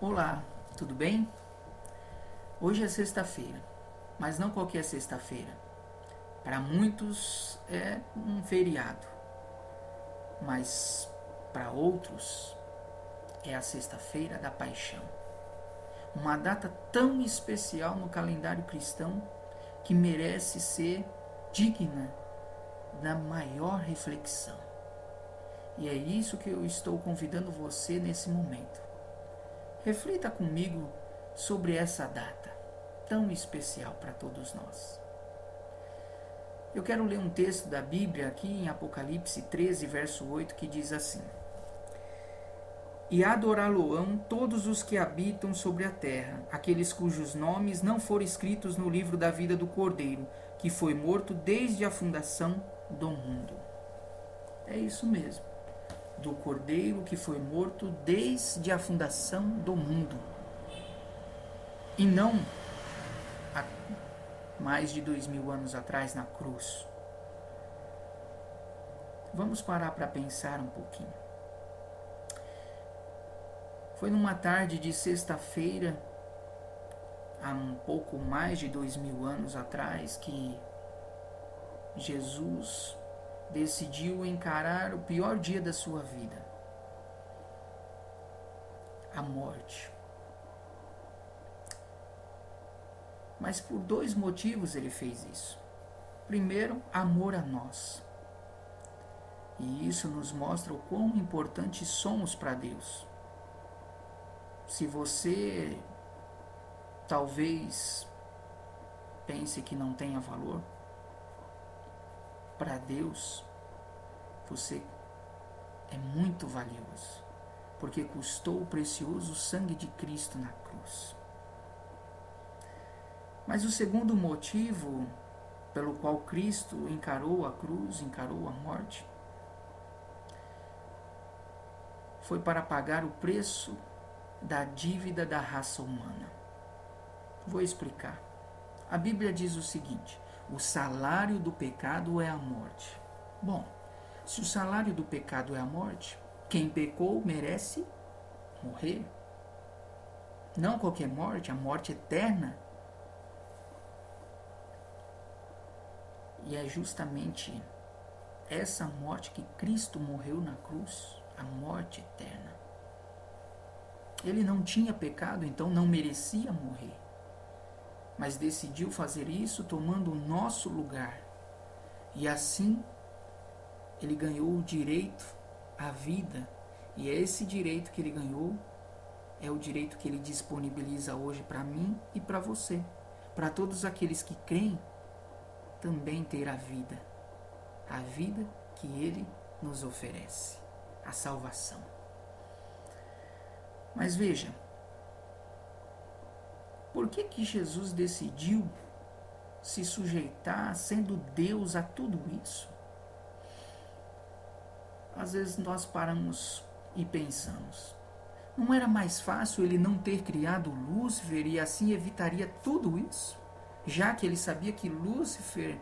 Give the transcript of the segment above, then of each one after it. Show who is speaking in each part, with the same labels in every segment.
Speaker 1: Olá, tudo bem? Hoje é sexta-feira, mas não qualquer sexta-feira. Para muitos é um feriado, mas para outros é a sexta-feira da paixão. Uma data tão especial no calendário cristão que merece ser digna da maior reflexão. E é isso que eu estou convidando você nesse momento. Reflita comigo sobre essa data tão especial para todos nós. Eu quero ler um texto da Bíblia aqui em Apocalipse 13, verso 8, que diz assim: E adorá-lo-ão todos os que habitam sobre a terra, aqueles cujos nomes não foram escritos no livro da vida do Cordeiro, que foi morto desde a fundação do mundo. É isso mesmo, do Cordeiro que foi morto desde a fundação do mundo. E não há mais de 2000 anos atrás na cruz. Vamos parar para pensar um pouquinho. Foi numa tarde de sexta-feira, há um pouco mais de 2000 anos atrás, que Jesus decidiu encarar o pior dia da sua vida, a morte. Mas por dois motivos ele fez isso. Primeiro, amor a nós. E isso nos mostra o quão importantes somos para Deus. Se você talvez pense que não tenha valor, para Deus você é muito valioso, porque custou o precioso sangue de Cristo na cruz. Mas o segundo motivo pelo qual Cristo encarou a cruz, encarou a morte, foi para pagar o preço da dívida da raça humana. Vou explicar. A Bíblia diz o seguinte: o salário do pecado é a morte. Bom, se o salário do pecado é a morte, quem pecou merece morrer. Não qualquer morte, a morte eterna. E é justamente essa morte que Cristo morreu na cruz, a morte eterna. Ele não tinha pecado, então não merecia morrer, mas decidiu fazer isso tomando o nosso lugar. E assim ele ganhou o direito à vida. E é esse direito que ele ganhou, é o direito que ele disponibiliza hoje para mim e para você. Para todos aqueles que creem, também ter a vida que ele nos oferece, a salvação. Mas veja, por que Jesus decidiu se sujeitar, sendo Deus, a tudo isso? Às vezes nós paramos e pensamos, não era mais fácil ele não ter criado Lúcifer e assim evitaria tudo isso? Já que ele sabia que Lúcifer,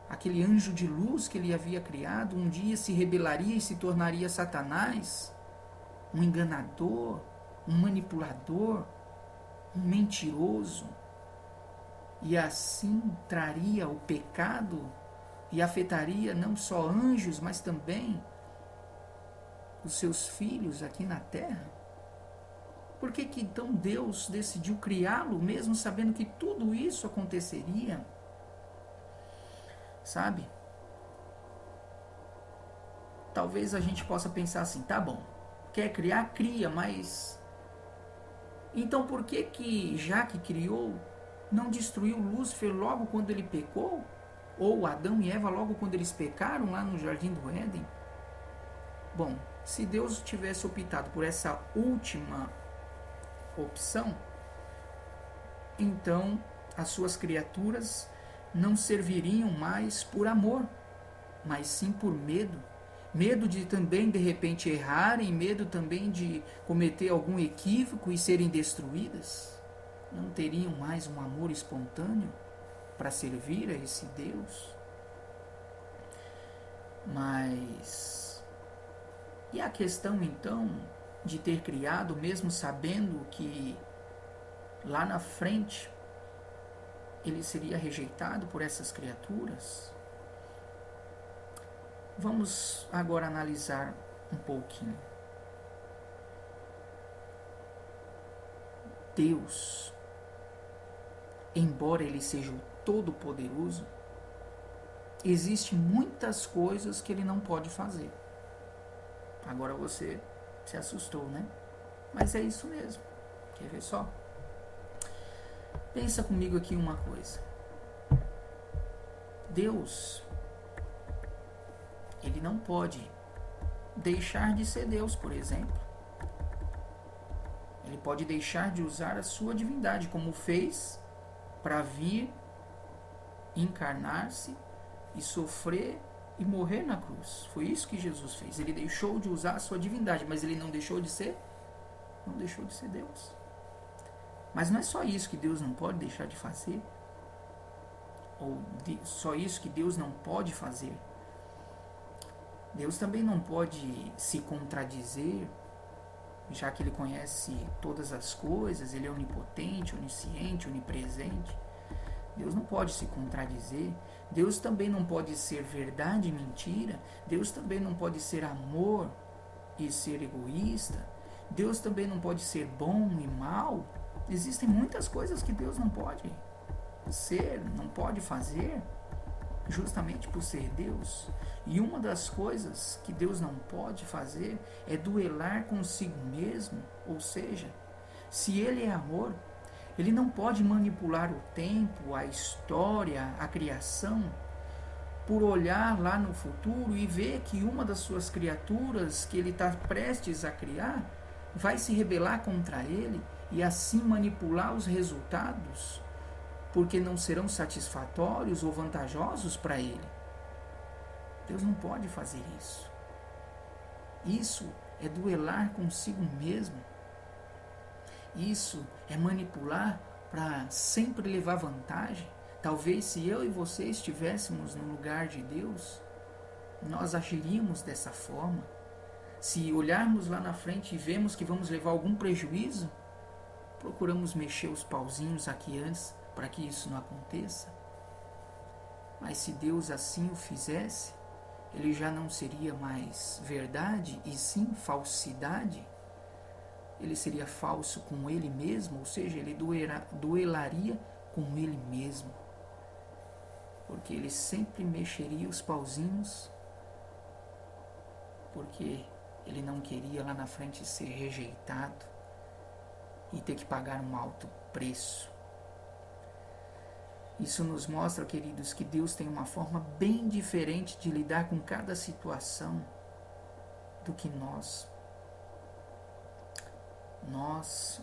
Speaker 1: aquele anjo de luz que ele havia criado, um dia se rebelaria e se tornaria Satanás, um enganador, um manipulador, um mentiroso, e assim traria o pecado e afetaria não só anjos, mas também os seus filhos aqui na terra? Por que então Deus decidiu criá-lo, mesmo sabendo que tudo isso aconteceria? Sabe? Talvez a gente possa pensar assim, tá bom, quer criar, cria, mas então por que já que criou, não destruiu Lúcifer logo quando ele pecou? Ou Adão e Eva logo quando eles pecaram lá no Jardim do Éden? Bom, se Deus tivesse optado por essa última opção, então as suas criaturas não serviriam mais por amor, mas sim por medo. Medo de também de repente errarem, medo também de cometer algum equívoco e serem destruídas. Não teriam mais um amor espontâneo para servir a esse Deus. Mas e a questão então de ter criado, mesmo sabendo que lá na frente ele seria rejeitado por essas criaturas? Vamos agora analisar um pouquinho. Deus, embora ele seja o Todo-Poderoso, existem muitas coisas que ele não pode fazer. Agora você se assustou, né? Mas é isso mesmo. Quer ver só? Pensa comigo aqui uma coisa. Deus, ele não pode deixar de ser Deus, por exemplo. Ele pode deixar de usar a sua divindade, como fez para vir, encarnar-se e sofrer e morrer na cruz. Foi isso que Jesus fez. Ele deixou de usar a sua divindade, mas ele não deixou de ser Deus. Mas não é só isso que Deus não pode deixar de fazer, ou só isso que Deus não pode fazer. Deus também não pode se contradizer, já que ele conhece todas as coisas, ele é onipotente, onisciente, onipresente. Deus não pode se contradizer. Deus também não pode ser verdade e mentira. Deus também não pode ser amor e ser egoísta. Deus também não pode ser bom e mal. Existem muitas coisas que Deus não pode ser, não pode fazer, justamente por ser Deus. E uma das coisas que Deus não pode fazer é duelar consigo mesmo. Ou seja, se ele é amor, ele não pode manipular o tempo, a história, a criação, por olhar lá no futuro e ver que uma das suas criaturas que ele está prestes a criar vai se rebelar contra ele e assim manipular os resultados, porque não serão satisfatórios ou vantajosos para ele. Deus não pode fazer isso. Isso é duelar consigo mesmo. Isso é manipular para sempre levar vantagem. Talvez se eu e você estivéssemos no lugar de Deus, nós agiríamos dessa forma. Se olharmos lá na frente e vemos que vamos levar algum prejuízo, procuramos mexer os pauzinhos aqui antes para que isso não aconteça. Mas se Deus assim o fizesse, ele já não seria mais verdade e sim falsidade. Ele seria falso com ele mesmo, ou seja, ele duelaria com ele mesmo. Porque ele sempre mexeria os pauzinhos, porque ele não queria lá na frente ser rejeitado e ter que pagar um alto preço. Isso nos mostra, queridos, que Deus tem uma forma bem diferente de lidar com cada situação do que nós. Nós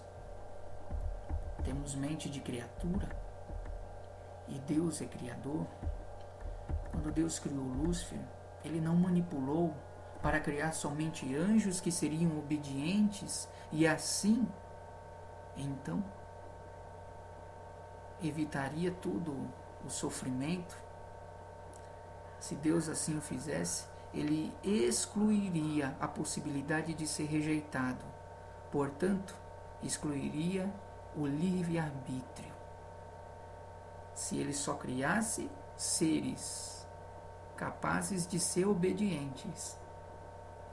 Speaker 1: temos mente de criatura e Deus é criador. Quando Deus criou Lúcifer, ele não manipulou para criar somente anjos que seriam obedientes e assim, então, evitaria todo o sofrimento. Se Deus assim o fizesse, ele excluiria a possibilidade de ser rejeitado. Portanto, excluiria o livre-arbítrio. Se ele só criasse seres capazes de ser obedientes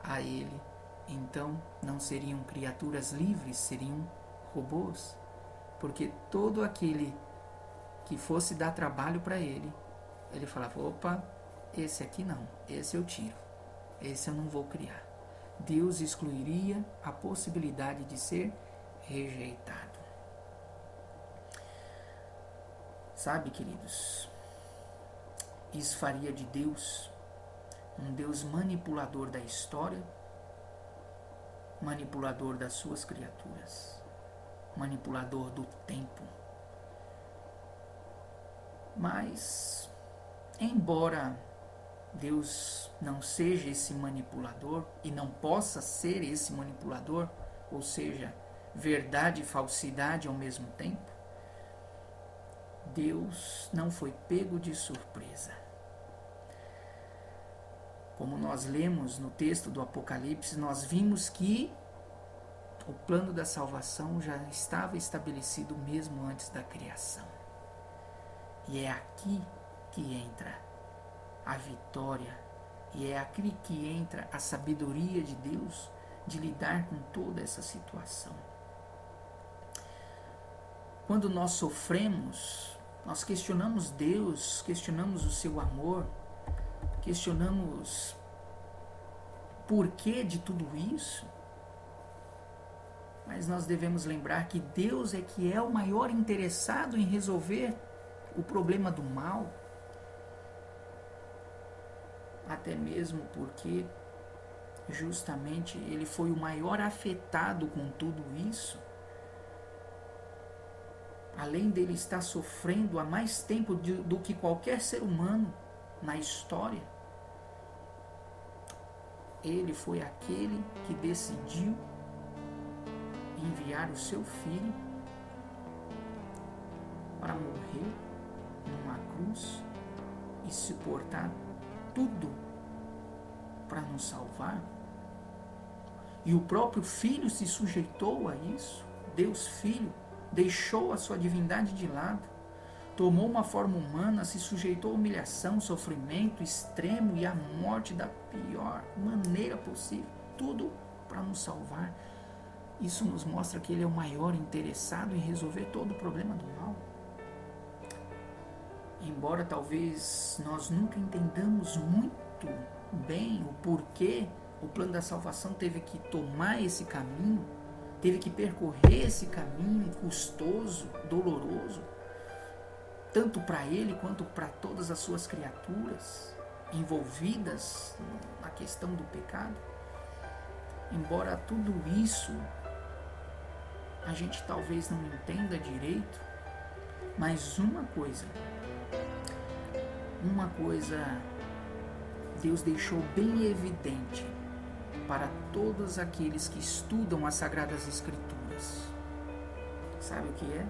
Speaker 1: a ele, então não seriam criaturas livres, seriam robôs. Porque todo aquele que fosse dar trabalho para ele, ele falava, opa, esse aqui não, esse eu tiro, esse eu não vou criar. Deus excluiria a possibilidade de ser rejeitado. Sabe, queridos, isso faria de Deus um Deus manipulador da história, manipulador das suas criaturas, manipulador do tempo. Mas, embora Deus não seja esse manipulador e não possa ser esse manipulador, ou seja, verdade e falsidade ao mesmo tempo, Deus não foi pego de surpresa. Como nós lemos no texto do Apocalipse, nós vimos que O plano da salvação já estava estabelecido mesmo antes da criação. E é aqui que entra a vitória, e é aqui que entra a sabedoria de Deus de lidar com toda essa situação. Quando nós sofremos, nós questionamos Deus, questionamos o seu amor, questionamos o porquê de tudo isso, mas nós devemos lembrar que Deus é que é o maior interessado em resolver o problema do mal, até mesmo porque justamente ele foi o maior afetado com tudo isso. Além dele estar sofrendo há mais tempo do que qualquer ser humano na história, ele foi aquele que decidiu enviar o seu filho para morrer numa cruz e suportar tudo para nos salvar. E o próprio Filho se sujeitou a isso. Deus Filho deixou a sua divindade de lado, tomou uma forma humana, se sujeitou à humilhação, sofrimento extremo e à morte da pior maneira possível. Tudo para nos salvar. Isso nos mostra que Ele é o maior interessado em resolver todo o problema do mal. Embora talvez nós nunca entendamos muito bem o porquê o plano da salvação teve que tomar esse caminho, teve que percorrer esse caminho custoso, doloroso, tanto para ele quanto para todas as suas criaturas envolvidas na questão do pecado. Embora tudo isso a gente talvez não entenda direito, mas uma coisa Deus deixou bem evidente para todos aqueles que estudam as Sagradas Escrituras. Sabe o que é?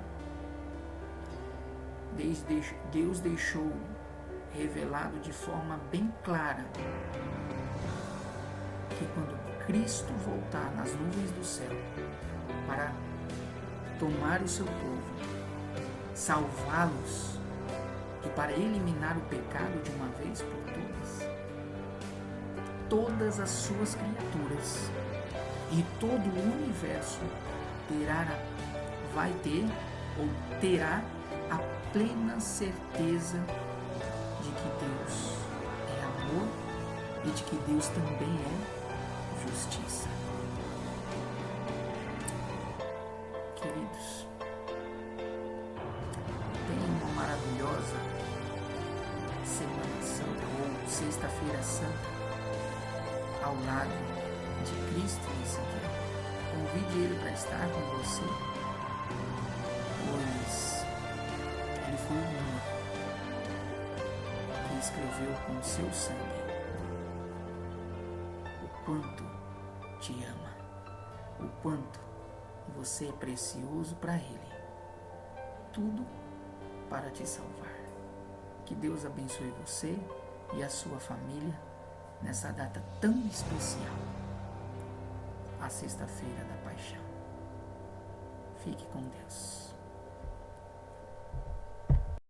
Speaker 1: Deus deixou revelado de forma bem clara que quando Cristo voltar nas nuvens do céu para tomar o seu povo, salvá-los e para eliminar o pecado de uma vez por todas as suas criaturas e todo o universo terá a plena certeza de que Deus é amor e de que Deus também é justiça. Queridos, tenham uma maravilhosa Semana Santa ou Sexta-feira Santa ao lado de Cristo nesse dia. Convide Ele para estar com você, pois Ele foi o único que escreveu com o seu sangue o quanto te ama, o quanto você é precioso para Ele. Tudo para te salvar. Que Deus abençoe você e a sua família nessa data tão especial, a Sexta-feira da Paixão. Fique com Deus.